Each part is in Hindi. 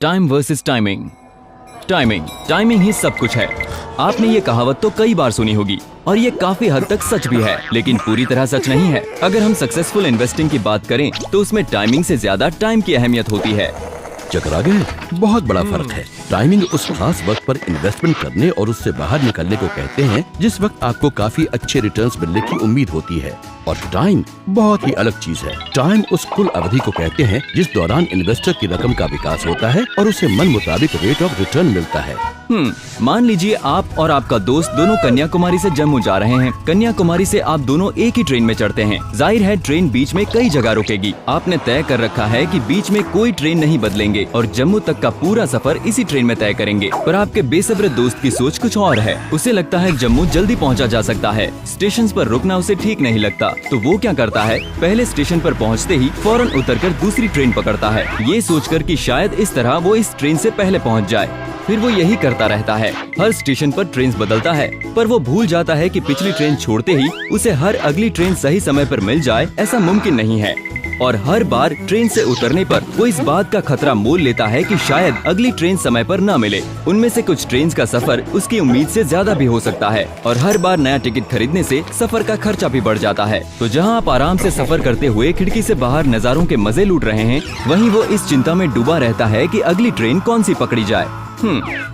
Time versus timing. टाइमिंग ही सब कुछ है। आपने ये कहावत तो कई बार सुनी होगी और ये काफी हद तक सच भी है, लेकिन पूरी तरह सच नहीं है। अगर हम सक्सेसफुल इन्वेस्टिंग की बात करें तो उसमें टाइमिंग से ज्यादा टाइम की अहमियत होती है। चकरा गए, बहुत बड़ा फर्क है। टाइमिंग उस खास वक्त पर इन्वेस्टमेंट करने और उससे बाहर निकलने को कहते हैं जिस वक्त आपको काफी अच्छे रिटर्न्स मिलने की उम्मीद होती है, और टाइम बहुत ही अलग चीज है। टाइम उस कुल अवधि को कहते हैं जिस दौरान इन्वेस्टर की रकम का विकास होता है और उसे मन मुताबिक रेट ऑफ रिटर्न मिलता है। मान लीजिए आप और आपका दोस्त दोनों कन्याकुमारी से जम्मू जा रहे हैं। कन्याकुमारी से आप दोनों एक ही ट्रेन में चढ़ते हैं। जाहिर है ट्रेन बीच में कई जगह रुकेगी। आपने तय कर रखा है कि बीच में कोई ट्रेन नहीं बदलेंगे और जम्मू तक का पूरा सफर इसी ट्रेन में तय करेंगे। पर आपके बेसब्र दोस्त की सोच कुछ और है। उसे लगता है जम्मू जल्दी पहुंचा जा सकता है। स्टेशन पर रुकना उसे ठीक नहीं लगता, तो वो क्या करता है, पहले स्टेशन पर पहुंचते ही फौरन उतरकर दूसरी ट्रेन पकड़ता है, ये सोचकर कि शायद इस तरह वो इस ट्रेन से पहले पहुंच जाए। फिर वो यही करता रहता है। हर स्टेशन पर ट्रेन बदलता है, पर वो भूल जाता है कि पिछली ट्रेन छोड़ते ही उसे हर अगली ट्रेन सही समय पर मिल जाए, ऐसा मुमकिन नहीं है। और हर बार ट्रेन से उतरने पर वो इस बात का खतरा मोल लेता है कि शायद अगली ट्रेन समय पर न मिले। उनमें से कुछ ट्रेन का सफर उसकी उम्मीद से ज्यादा भी हो सकता है, और हर बार नया टिकट खरीदने से सफर का खर्चा भी बढ़ जाता है। तो जहां आप आराम से सफर करते हुए खिड़की से बाहर नजारों के मजे लूट रहे हैं, वहीं वो इस चिंता में डूबा रहता है कि अगली ट्रेन कौन सी पकड़ी जाए।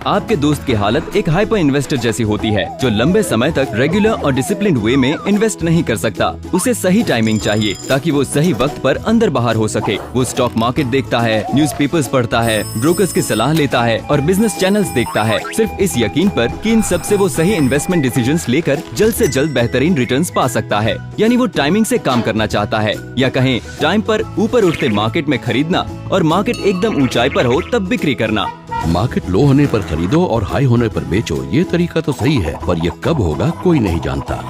आपके दोस्त की हालत एक हाइपर इन्वेस्टर जैसी होती है, जो लंबे समय तक रेगुलर और डिसिप्लिन्ड वे में इन्वेस्ट नहीं कर सकता। उसे सही टाइमिंग चाहिए ताकि वो सही वक्त पर अंदर बाहर हो सके। वो स्टॉक मार्केट देखता है, न्यूज़पेपर्स पढ़ता है, ब्रोकर्स की सलाह लेता है और बिजनेस चैनल्स देखता है, सिर्फ इस यकीन पर कि इन सब से वो सही इन्वेस्टमेंट डिसीजंस लेकर जल्द से जल्द बेहतरीन रिटर्न्स पा सकता है। यानी वो टाइमिंग से काम करना चाहता है, या कहें टाइम पर ऊपर उठते मार्केट में खरीदना और मार्केट एकदम ऊंचाई पर हो तब बिक्री करना। मार्केट लो होने पर खरीदो और हाई होने पर बेचो, ये तरीका तो सही है, पर ये कब होगा कोई नहीं जानता।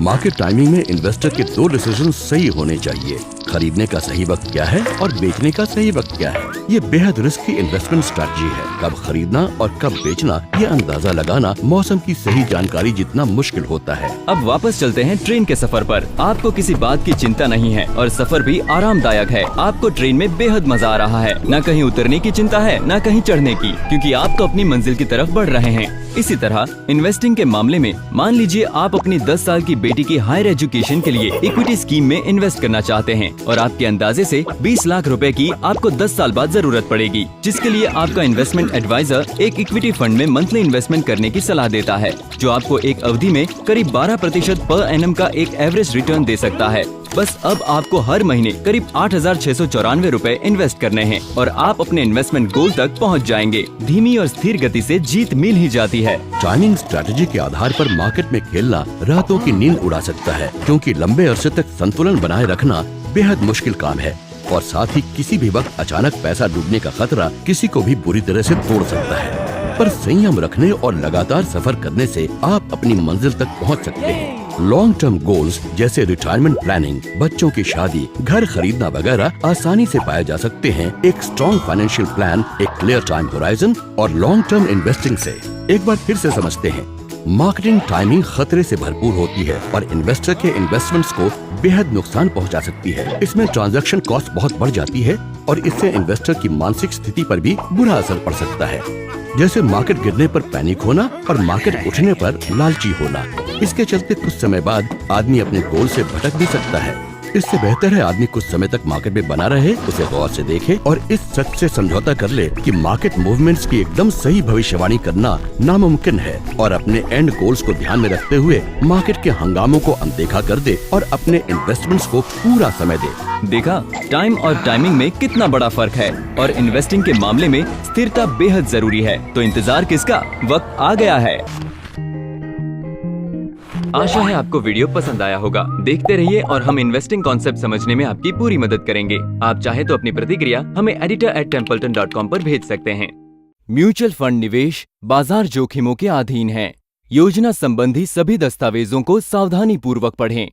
मार्केट टाइमिंग में इन्वेस्टर के दो डिसीजन सही होने चाहिए। खरीदने का सही वक्त क्या है और बेचने का सही वक्त क्या है। ये बेहद रिस्की इन्वेस्टमेंट स्ट्रेटजी है। कब खरीदना और कब बेचना, ये अंदाजा लगाना मौसम की सही जानकारी जितना मुश्किल होता है। अब वापस चलते हैं ट्रेन के सफर पर। आपको किसी बात की चिंता नहीं है और सफर भी आरामदायक है। आपको ट्रेन में बेहद मजा आ रहा है। न कहीं उतरने की चिंता है, न कहीं चढ़ने की, क्योंकि आप तो अपनी मंजिल की तरफ बढ़ रहे हैं। इसी तरह इन्वेस्टिंग के मामले में मान लीजिए आप अपनी 10 साल की बेटी की हायर एजुकेशन के लिए इक्विटी स्कीम में इन्वेस्ट करना चाहते हैं, और आपके अंदाजे से 20 लाख रुपए की आपको 10 साल बाद जरूरत पड़ेगी, जिसके लिए आपका इन्वेस्टमेंट एडवाइजर एक इक्विटी फंड में मंथली इन्वेस्टमेंट करने की सलाह देता है, जो आपको एक अवधि में करीब 12% पर एनम का एक एवरेज रिटर्न दे सकता है। बस अब आपको हर महीने करीब 8,694 रुपए इन्वेस्ट करने हैं और आप अपने इन्वेस्टमेंट गोल तक पहुंच जाएंगे। धीमी और स्थिर गति से जीत मिल ही जाती है। टाइमिंग स्ट्रैटेजी के आधार पर मार्केट में खेलना रातों की नींद उड़ा सकता है, क्योंकि लंबे अरसे तक संतुलन बनाए रखना बेहद मुश्किल काम है, और साथ ही किसी भी वक्त अचानक पैसा डूबने का खतरा किसी को भी बुरी तरह से तोड़ सकता है। पर संयम रखने और लगातार सफर करने से आप अपनी मंजिल तक पहुंच सकते हैं। लॉन्ग टर्म गोल्स जैसे रिटायरमेंट प्लानिंग, बच्चों की शादी, घर खरीदना वगैरह आसानी से पाए जा सकते हैं एक स्ट्रॉन्ग फाइनेंशियल प्लान, एक क्लियर टाइम होराइजन और लॉन्ग टर्म इन्वेस्टिंग से। एक बार फिर से समझते हैं, मार्केटिंग टाइमिंग खतरे से भरपूर होती है और इन्वेस्टर के इन्वेस्टमेंट्स को बेहद नुकसान पहुंचा सकती है। इसमें ट्रांजैक्शन कॉस्ट बहुत बढ़ जाती है और इससे इन्वेस्टर की मानसिक स्थिति पर भी बुरा असर पड़ सकता है, जैसे मार्केट गिरने पर पैनिक होना और मार्केट उठने पर लालची होना। इसके चलते कुछ समय बाद आदमी अपने गोल से भटक भी सकता है। इससे बेहतर है आदमी कुछ समय तक मार्केट में बना रहे, उसे गौर से देखे और इस सच से समझौता कर ले कि मार्केट मूवमेंट्स की एकदम सही भविष्यवाणी करना नामुमकिन है, और अपने एंड गोल्स को ध्यान में रखते हुए मार्केट के हंगामों को अनदेखा कर दे और अपने इन्वेस्टमेंट्स को पूरा समय दे। देखा टाइम और टाइमिंग में कितना बड़ा फर्क है, और इन्वेस्टिंग के मामले में स्थिरता बेहद जरूरी है। तो इंतजार किसका, वक्त आ गया है। आशा है आपको वीडियो पसंद आया होगा। देखते रहिए और हम इन्वेस्टिंग कॉन्सेप्ट समझने में आपकी पूरी मदद करेंगे। आप चाहे तो अपनी प्रतिक्रिया हमें editor@templeton.com पर भेज सकते हैं। म्यूचुअल फंड निवेश बाजार जोखिमों के अधीन है। योजना संबंधी सभी दस्तावेजों को सावधानी पूर्वक पढ़ें।